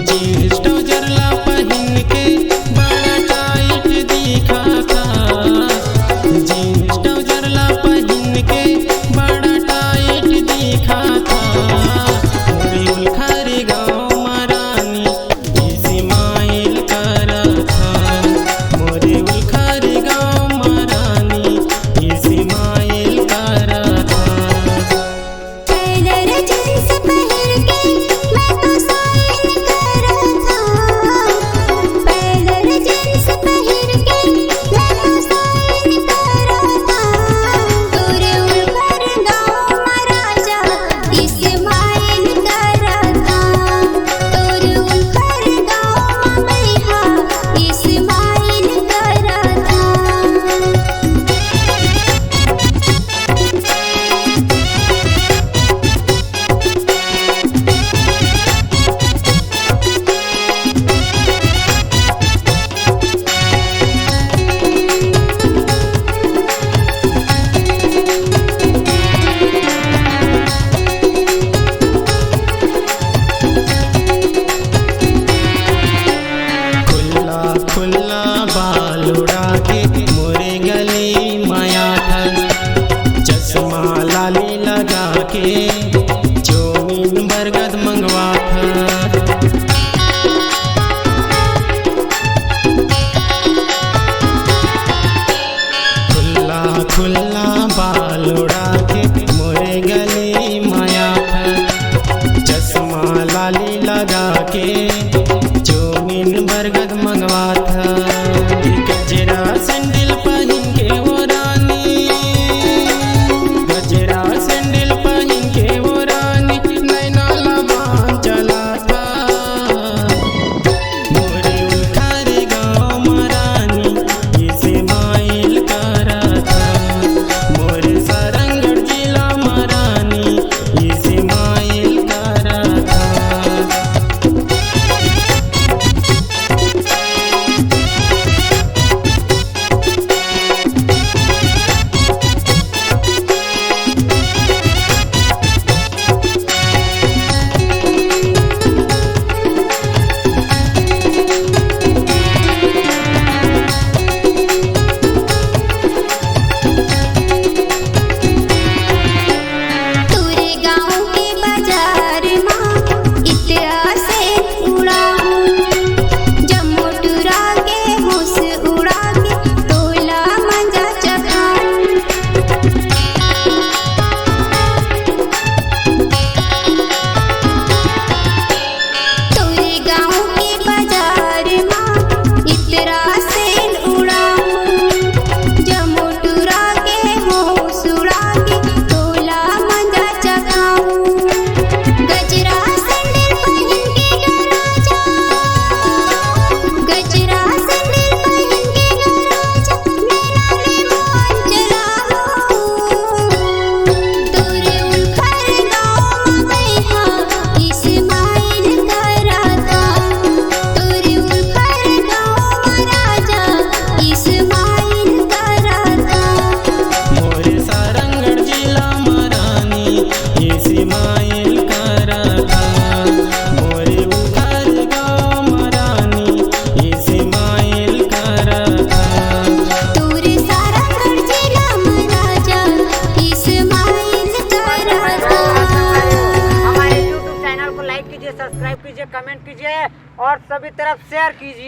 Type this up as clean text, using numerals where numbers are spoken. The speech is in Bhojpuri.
जीन्स ट्राउजरला पहन के बड़ा टाइट दिखा था। जीन्स ट्राउजरला पहन के बड़ा टाइट दिखा था। मोरे उलखर गाँव महारानी इस्माइल करा था। मोरे उलखर गाँव महारानी इस्माइल करा था। टेलर जींस पहन के मैं तो साइन करा था। टेलर जींस पहन के मैं तो साइन करा था। तोरे उलखर गाँव महाराजा इस्माइल करा था। तोरे उलखर गाँव मैया इस्माइल करा था। खुला खुला बाल उड़ा के मोरे गले माया था। चश्मा लाली लगा के चौमीन बरगद मंगवा था। खुला खुला बाल उड़ा के मोरे गले माया था। चश्मा लाली लगा के चौमीन बरगद मंगवा था। गजरा सैंडल पहन के वो रानी, गजरा सैंडल पहन के वो रानी नैना लबान चला था। मोरे उलखर गाँव महारानी इस्माइल करा था। मोरे सारंगढ़ जिला महारानी इस्माइल करा था। तोरे गाँव के बाजार माँ इतरा से उड़ा हूँ। जम्मू टुरा के होश उड़ा के तोला मजा चखाऊँ। तोरे गाँव के बाजार माँ इतरा से उड़ा हूँ। जम्मू टुरा के होश उड़ा के तोला मजा चखाऊँ। गजरा सैंडल पहन के गराजा, गजरा सैंडल पहन के गराजा नैना रे मोहन चलाऊँ। तोरे उलखर गाँव मैया इस्माइल करा था। तोरे उलखर गाँव महाराजा इस्माइल करा था। मोरे सारंगढ़ जिला महारानी इस्माइल करा था। मोरे उलखर गाँव महारानी इस्माइल करा था। तोरे सारंगढ़ जिला महाराजा इस्माइल करा था। हमारे YouTube चैनल को लाइक कीजिए, सब्सक्राइब कीजिए, कमेंट कीजिए और सभी तरफ शेयर कीजिए।